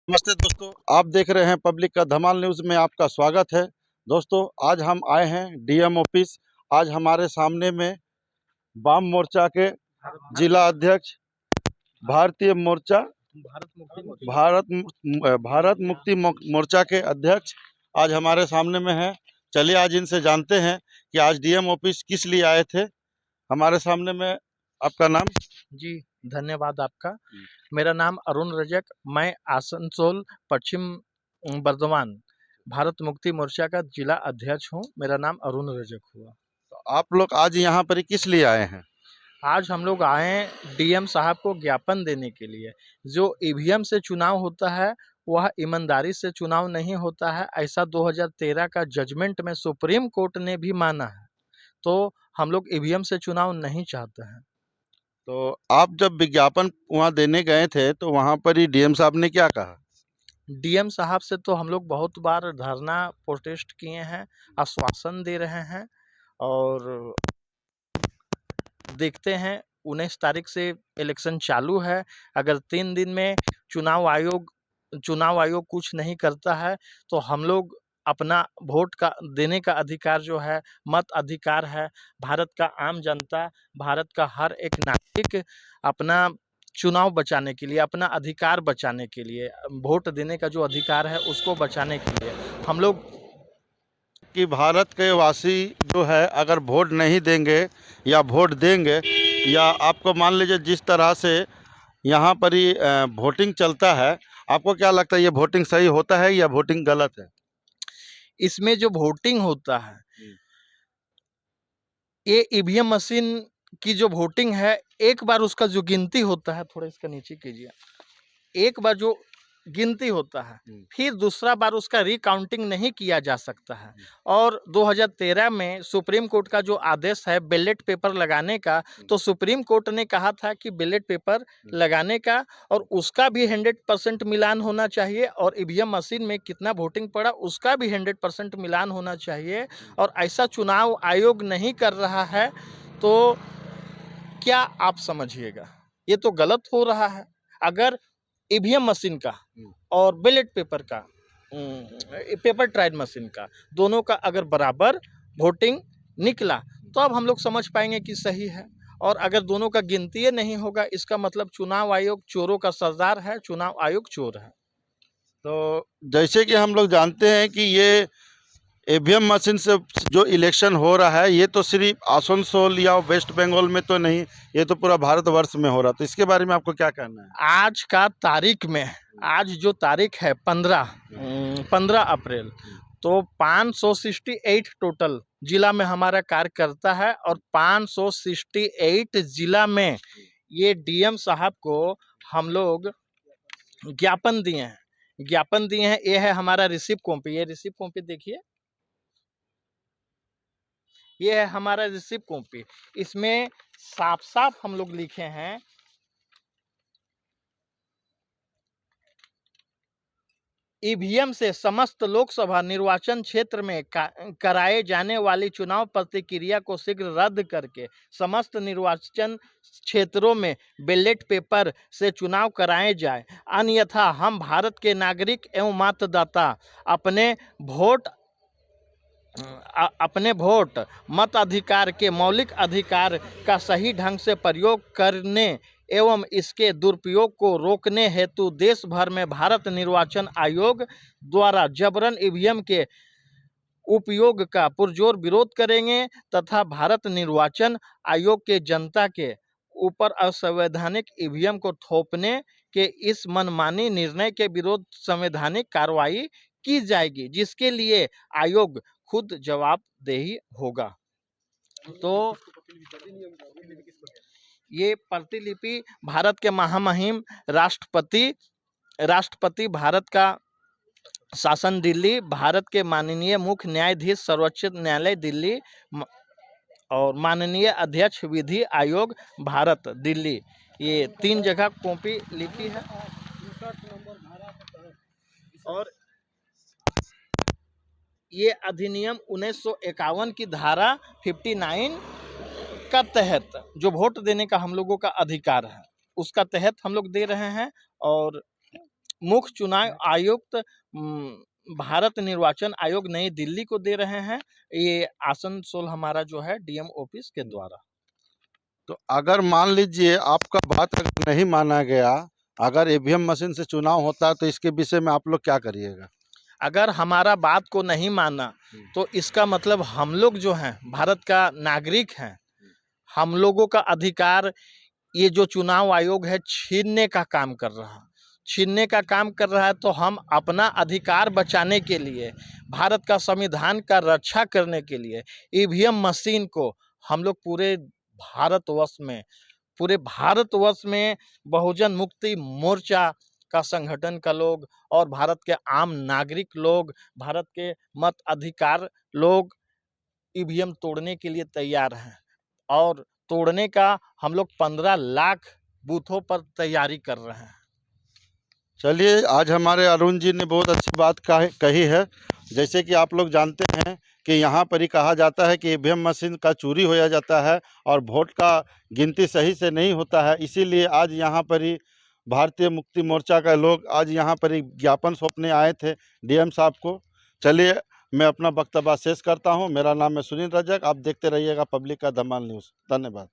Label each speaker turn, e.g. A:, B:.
A: नमस्ते दोस्तों, आप देख रहे हैं पब्लिक का धमाल न्यूज़ में आपका स्वागत है। दोस्तों, आज हम आए हैं डीएम ऑफिस। आज हमारे सामने में वाम मोर्चा के जिला अध्यक्ष, भारतीय मोर्चा भारत मुक्ति मोर्चा के अध्यक्ष आज हमारे सामने में हैं। चलिए आज इनसे जानते हैं कि आज डीएम ऑफिस किस लिए आए थे। हमारे सामने में आपका नाम?
B: जी, धन्यवाद आपका। मेरा नाम अरुण रजक, मैं आसनसोल पश्चिम बर्धमान भारत मुक्ति मोर्चा का जिला अध्यक्ष हूँ। मेरा नाम अरुण रजक हुआ।
A: तो आप लोग आज यहाँ पर किस लिए आए हैं?
B: आज हम लोग आए हैं डीएम साहब को ज्ञापन देने के लिए। जो ईवीएम से चुनाव होता है वह ईमानदारी से चुनाव नहीं होता है, ऐसा 2013 का जजमेंट में सुप्रीम कोर्ट ने भी माना है। तो हम लोग ईवीएम से चुनाव नहीं चाहते हैं।
A: तो आप जब विज्ञापन वहाँ देने गए थे तो वहाँ पर ही डीएम साहब ने क्या कहा?
B: डीएम साहब से तो हम लोग बहुत बार धरना प्रोटेस्ट किए हैं, आश्वासन दे रहे हैं और देखते हैं 19 तारीख से इलेक्शन चालू है। अगर 3 दिन में चुनाव आयोग कुछ नहीं करता है तो हम लोग अपना वोट का देने का अधिकार जो है, मत अधिकार है, भारत का आम जनता, भारत का हर एक नागरिक अपना चुनाव बचाने के लिए, अपना अधिकार बचाने के लिए, वोट देने का जो अधिकार है उसको बचाने के लिए हम लोग
A: कि भारत के वासी जो है अगर वोट नहीं देंगे या वोट देंगे, या आपको मान लीजिए जिस तरह से यहाँ पर ही वोटिंग चलता है, आपको क्या लगता है ये वोटिंग सही होता है या वोटिंग गलत है?
B: इसमें जो वोटिंग होता है, ये ईवीएम मशीन की जो वोटिंग है, एक बार उसका जो गिनती होता है, थोड़ा इसका नीचे कीजिए, एक बार जो गिनती होता है फिर दूसरा बार उसका रिकाउंटिंग नहीं किया जा सकता है। और 2013 में सुप्रीम कोर्ट का जो आदेश है बैलेट पेपर लगाने का, तो सुप्रीम कोर्ट ने कहा था कि बैलेट पेपर लगाने का और उसका भी 100% मिलान होना चाहिए और ईवीएम मशीन में कितना वोटिंग पड़ा उसका भी 100% मिलान होना चाहिए। और ऐसा चुनाव आयोग नहीं कर रहा है तो क्या आप समझिएगा, ये तो गलत हो रहा है। अगर ईवीएम मशीन का और बैलेट पेपर का, पेपर ट्रायल मशीन का, दोनों का अगर बराबर वोटिंग निकला तो अब हम लोग समझ पाएंगे कि सही है। और अगर दोनों का गिनती नहीं होगा, इसका मतलब चुनाव आयोग चोरों का सरदार है, चुनाव आयोग चोर है।
A: तो जैसे कि हम लोग जानते हैं कि ये ईवीएम मशीन से जो इलेक्शन हो रहा है, ये तो सिर्फ आसनसोल या वेस्ट बंगाल में तो नहीं, ये तो पूरा भारतवर्ष में हो रहा है। तो इसके बारे में आपको क्या कहना है?
B: आज का तारीख में, आज जो तारीख है 15 अप्रैल, तो 568 टोटल जिला में हमारा कार्य करता है और 568 जिला में ये डीएम साहब को हम लोग ज्ञापन दिए हैं। ये है हमारा रिसिप्ट कॉपी, ये रिसिप्ट कॉपी देखिए, ये है हमारा रिसिप्ट कॉपी। इसमें साफ साफ हम लोग लिखे हैं, ईवीएम से समस्त लोकसभा निर्वाचन क्षेत्र में कराए जाने वाली चुनाव प्रक्रिया को शीघ्र रद्द करके समस्त निर्वाचन क्षेत्रों में बैलेट पेपर से चुनाव कराए जाए, अन्यथा हम भारत के नागरिक एवं मतदाता अपने वोट मत अधिकार के मौलिक अधिकार का सही ढंग से प्रयोग करने एवं इसके दुरुपयोग को रोकने हेतु देश भर में भारत निर्वाचन आयोग द्वारा जबरन ईवीएम के उपयोग का पुरजोर विरोध करेंगे तथा भारत निर्वाचन आयोग के जनता के ऊपर असंवैधानिक ईवीएम को थोपने के इस मनमानी निर्णय के विरोध संवैधानिक कार्रवाई की जाएगी, जिसके लिए आयोग खुद जवाबदेही होगा। तो ये प्रतिलिपि भारत के महामहिम राष्ट्रपति भारत का शासन दिल्ली, भारत के माननीय मुख्य न्यायाधीश सर्वोच्च न्यायालय दिल्ली और माननीय अध्यक्ष विधि आयोग भारत दिल्ली, ये 3 जगह कॉपी लिखी है। और ये अधिनियम 1951 की धारा 59 का तहत जो वोट देने का हम लोगों का अधिकार है, उसका तहत हम लोग दे रहे हैं। और मुख्य चुनाव आयुक्त भारत निर्वाचन आयोग नई दिल्ली को दे रहे हैं। ये आसनसोल हमारा जो है डीएम ऑफिस के द्वारा।
A: तो अगर मान लीजिए आपका बात अगर नहीं माना गया, अगर ईवीएम मशीन से चुनाव होता है तो इसके विषय में आप लोग क्या करिएगा?
B: अगर हमारा बात को नहीं माना तो इसका मतलब हम लोग जो हैं भारत का नागरिक हैं, हम लोगों का अधिकार ये जो चुनाव आयोग है छीनने का काम कर रहा है। तो हम अपना अधिकार बचाने के लिए, भारत का संविधान का रक्षा करने के लिए ईवीएम मशीन को हम लोग पूरे भारतवर्ष में बहुजन मुक्ति मोर्चा का संगठन का लोग और भारत के आम नागरिक लोग, भारत के मत अधिकार लोग ईवीएम तोड़ने के लिए तैयार हैं और तोड़ने का हम लोग 15 लाख बूथों पर तैयारी कर रहे हैं।
A: चलिए, आज हमारे अरुण जी ने बहुत अच्छी बात कही है। जैसे कि आप लोग जानते हैं कि यहाँ पर ही कहा जाता है कि ईवीएम मशीन का चोरी होया जाता है और वोट का गिनती सही से नहीं होता है। इसीलिए आज यहाँ पर ही भारतीय मुक्ति मोर्चा का लोग आज यहाँ पर ही ज्ञापन सौंपने आए थे डीएम साहब को। चलिए, मैं अपना वक्तव्य शेष करता हूँ। मेरा नाम है सुनील रजक। आप देखते रहिएगा पब्लिक का धमाल न्यूज़। धन्यवाद।